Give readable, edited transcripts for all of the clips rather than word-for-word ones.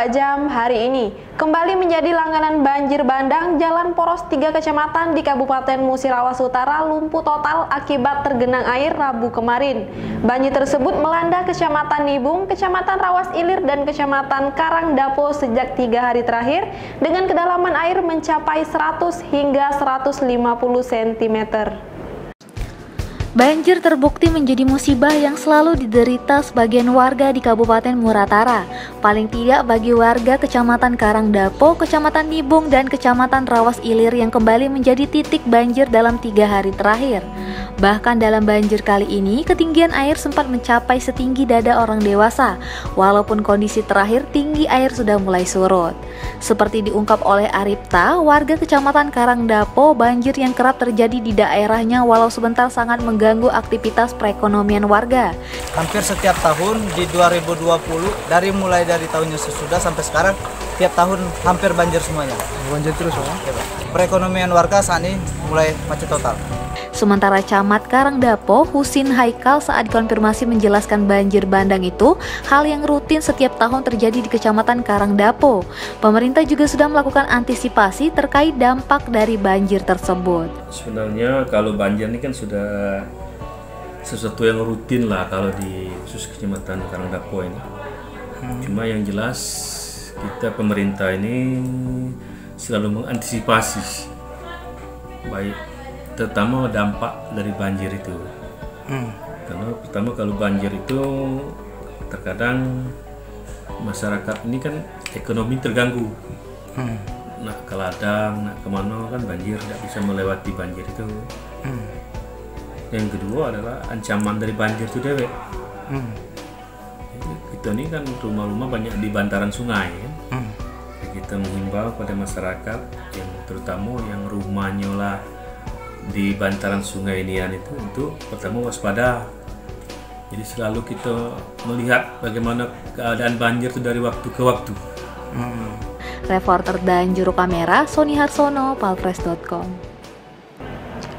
jam hari ini. Kembali menjadi langganan banjir bandang, jalan poros 3 kecamatan di Kabupaten Musirawas Utara lumpuh total akibat tergenang air Rabu kemarin. Banjir tersebut melanda Kecamatan Nibung, Kecamatan Rawas Ilir, dan Kecamatan Karangdapo sejak 3 hari terakhir dengan kedalaman air mencapai 100 hingga 150 cm. Banjir terbukti menjadi musibah yang selalu diderita sebagian warga di Kabupaten Muratara. Paling tidak bagi warga Kecamatan Karangdapo, Kecamatan Nibung, dan Kecamatan Rawas Ilir yang kembali menjadi titik banjir dalam 3 hari terakhir. Bahkan dalam banjir kali ini, ketinggian air sempat mencapai setinggi dada orang dewasa, walaupun kondisi terakhir tinggi air sudah mulai surut. Seperti diungkap oleh Arifta, warga Kecamatan Karangdapo, banjir yang kerap terjadi di daerahnya walau sebentar sangat mengganggu aktivitas perekonomian warga. Hampir setiap tahun di 2020, mulai dari tahunnya sesudah sampai sekarang, tiap tahun hampir banjir semuanya. Banjir terus ya? Perekonomian warga saat ini mulai macet total. Sementara Camat Karangdapo, Husin Haikal saat dikonfirmasi menjelaskan banjir bandang itu hal yang rutin setiap tahun terjadi di Kecamatan Karangdapo. Pemerintah juga sudah melakukan antisipasi terkait dampak dari banjir tersebut. Sebenarnya kalau banjir ini kan sudah sesuatu yang rutin lah kalau di khusus Kecamatan Karangdapo ini. Cuma yang jelas kita pemerintah ini selalu mengantisipasi baik terutama dampak dari banjir itu. Karena pertama kalau banjir itu terkadang masyarakat ini kan ekonomi terganggu. Nak ke ladang, nak kemana kan banjir, tidak bisa melewati banjir itu. Yang kedua adalah ancaman dari banjir itu dewek. Kita ini kan rumah-rumah banyak di bantaran sungai kan? Kita menghimbau pada masyarakat yang terutama yang rumahnya lah di bantaran sungai Nian itu untuk pertama waspada. Jadi selalu kita melihat bagaimana keadaan banjir itu dari waktu ke waktu. Reporter dan juru kamera Sony Harsono, palpres.com.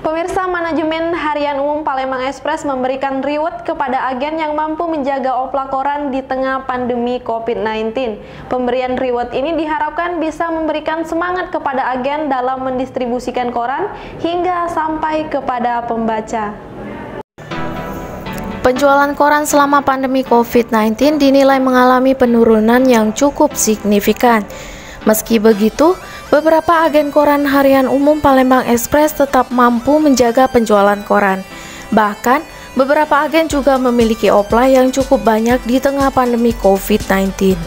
Pemirsa, manajemen Harian Umum Palembang Express memberikan reward kepada agen yang mampu menjaga oplak koran di tengah pandemi COVID-19. Pemberian reward ini diharapkan bisa memberikan semangat kepada agen dalam mendistribusikan koran hingga sampai kepada pembaca. Penjualan koran selama pandemi COVID-19 dinilai mengalami penurunan yang cukup signifikan. Meski begitu, beberapa agen koran Harian Umum Palembang Express tetap mampu menjaga penjualan koran. Bahkan, beberapa agen juga memiliki opla yang cukup banyak di tengah pandemi COVID-19.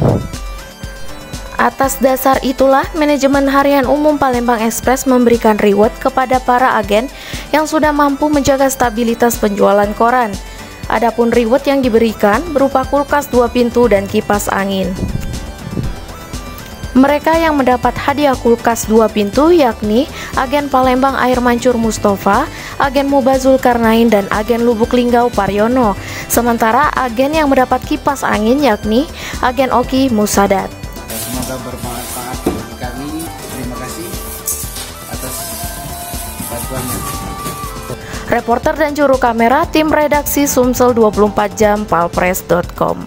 Atas dasar itulah, manajemen Harian Umum Palembang Express memberikan reward kepada para agen yang sudah mampu menjaga stabilitas penjualan koran. Adapun reward yang diberikan berupa kulkas 2 pintu dan kipas angin. Mereka yang mendapat hadiah kulkas 2 pintu yakni agen Palembang Air Mancur Mustafa, agen Muba Zulkarnain, dan agen Lubuk Linggau Paryono. Sementara agen yang mendapat kipas angin yakni agen Oki Musadat. Semoga bermanfaat bagi kami. Terima kasih atas bantuannya. Reporter dan juru kamera tim redaksi Sumsel 24 jam palpres.com.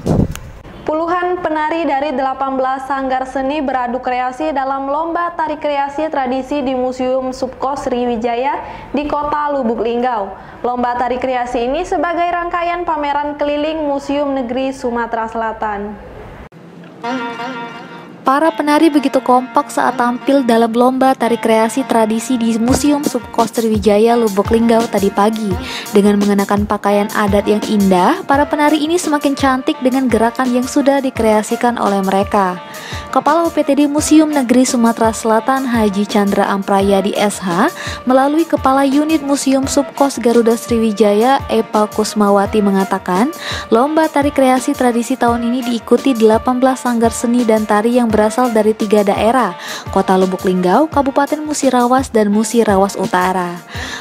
Puluhan penari dari 18 sanggar seni beradu kreasi dalam lomba tari kreasi tradisi di Museum Subkos Sriwijaya di Kota Lubuk Linggau. Lomba tari kreasi ini sebagai rangkaian pameran keliling Museum Negeri Sumatera Selatan. Para penari begitu kompak saat tampil dalam lomba tari kreasi tradisi di Museum Subkos Sriwijaya Lubuk Linggau tadi pagi. Dengan mengenakan pakaian adat yang indah, para penari ini semakin cantik dengan gerakan yang sudah dikreasikan oleh mereka. Kepala UPTD Museum Negeri Sumatera Selatan Haji Chandra Amprayadi SH melalui Kepala Unit Museum Subkos Garuda Sriwijaya Epa Kusmawati mengatakan, lomba tari kreasi tradisi tahun ini diikuti 18 sanggar seni dan tari yang berasal dari 3 daerah, Kota Lubuk Linggau, Kabupaten Musirawas, dan Musirawas Utara.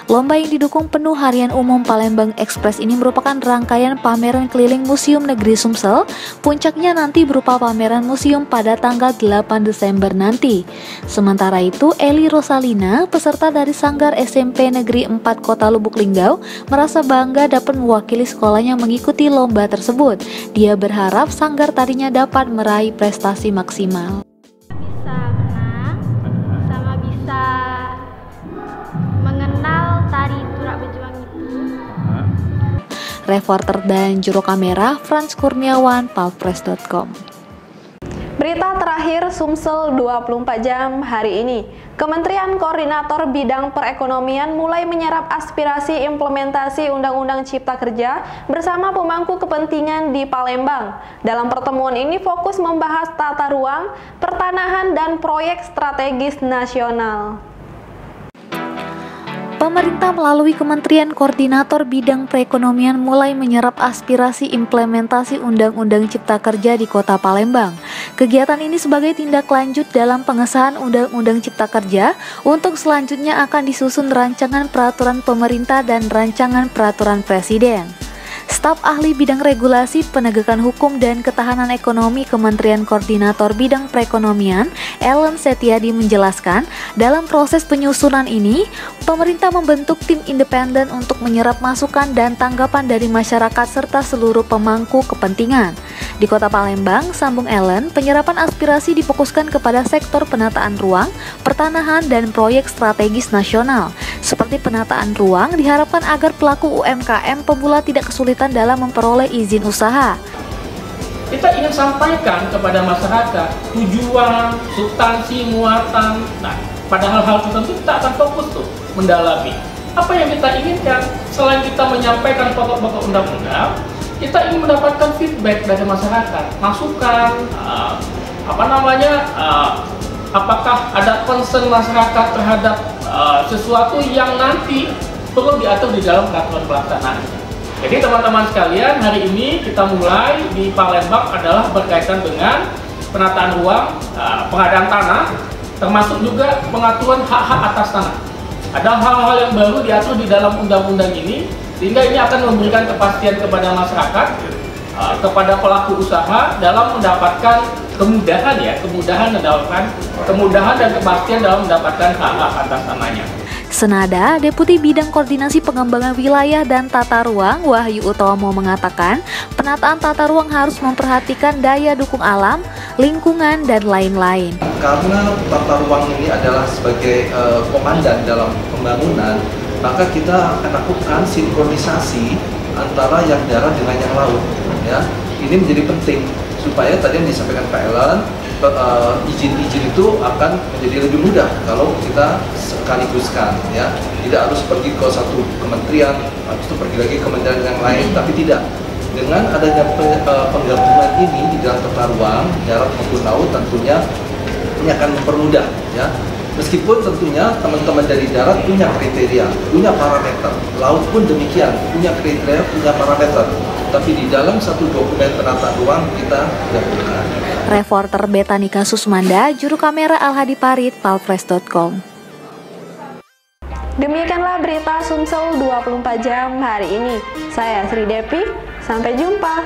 Lomba yang didukung penuh Harian Umum Palembang Express ini merupakan rangkaian pameran keliling Museum Negeri Sumsel. Puncaknya nanti berupa pameran museum pada tanggal 8 Desember nanti. Sementara itu, Eli Rosalina, peserta dari Sanggar SMP Negeri 4 Kota Lubuk Linggau, merasa bangga dapat mewakili sekolahnya mengikuti lomba tersebut. Dia berharap Sanggar tadinya dapat meraih prestasi maksimal. Bisa menang, sama bisa mengenal tari Turak Bejuang itu. Reporter dan juru kamera Frans Kurniawan, palpress.com. Berita terakhir Sumsel 24 jam hari ini. Kementerian Koordinator Bidang Perekonomian mulai menyerap aspirasi implementasi Undang-Undang Cipta Kerja bersama pemangku kepentingan di Palembang. Dalam pertemuan ini fokus membahas tata ruang, pertanahan, dan proyek strategis nasional. Pemerintah melalui Kementerian Koordinator Bidang Perekonomian mulai menyerap aspirasi implementasi Undang-Undang Cipta Kerja di Kota Palembang. Kegiatan ini sebagai tindak lanjut dalam pengesahan Undang-Undang Cipta Kerja. Untuk selanjutnya akan disusun rancangan peraturan pemerintah dan rancangan peraturan presiden. Staf ahli bidang regulasi, penegakan hukum, dan ketahanan ekonomi Kementerian Koordinator Bidang Perekonomian, Ellen Setiadi menjelaskan, dalam proses penyusunan ini, pemerintah membentuk tim independen untuk menyerap masukan dan tanggapan dari masyarakat serta seluruh pemangku kepentingan. Di Kota Palembang, sambung Ellen, penyerapan aspirasi difokuskan kepada sektor penataan ruang, pertanahan, dan proyek strategis nasional. Seperti penataan ruang, diharapkan agar pelaku UMKM pemula tidak kesulitan dalam memperoleh izin usaha. Kita ingin sampaikan kepada masyarakat tujuan, substansi, muatan. Nah, pada hal-hal tertentu kita akan fokus tuh mendalami. Apa yang kita inginkan selain kita menyampaikan pokok-pokok undang-undang, kita ingin mendapatkan feedback dari masyarakat, masukan, apakah ada concern masyarakat terhadap sesuatu yang nanti perlu diatur di dalam peraturan pelaksanaan. Jadi teman-teman sekalian, hari ini kita mulai di Palembang adalah berkaitan dengan penataan ruang, pengadaan tanah, termasuk juga pengaturan hak-hak atas tanah. Ada hal-hal yang baru diatur di dalam undang-undang ini, sehingga ini akan memberikan kepastian kepada masyarakat, kepada pelaku usaha dalam mendapatkan kemudahan dan kepastian dalam mendapatkan hak-hak atas tanahnya. Senada, Deputi Bidang Koordinasi Pengembangan Wilayah dan Tata Ruang Wahyu Utomo mengatakan, penataan tata ruang harus memperhatikan daya dukung alam, lingkungan, dan lain-lain. Karena tata ruang ini adalah sebagai komandan dalam pembangunan, maka kita akan lakukan sinkronisasi antara yang darat dengan yang laut. Ya, ini menjadi penting supaya tadi yang disampaikan Pak Ellen, izin-izin itu akan menjadi lebih mudah kalau kita sekaliguskan, ya. Tidak harus pergi ke satu kementerian, habis itu pergi lagi ke kementerian yang lain, tapi tidak. Dengan adanya penggabungan ini di dalam tata ruang, darat maupun laut, tentunya ini akan mempermudah, ya. Meskipun tentunya teman-teman dari darat punya kriteria, punya parameter, laut pun demikian, punya kriteria, punya parameter. Tapi di dalam satu dokumen penataan ruang kita gabungkan. Reporter Betanika Susmanda, juru kamera Alhadi Parit, palpress.com. Demikianlah berita Sumsel 24 jam hari ini. Saya Sri Depi, sampai jumpa.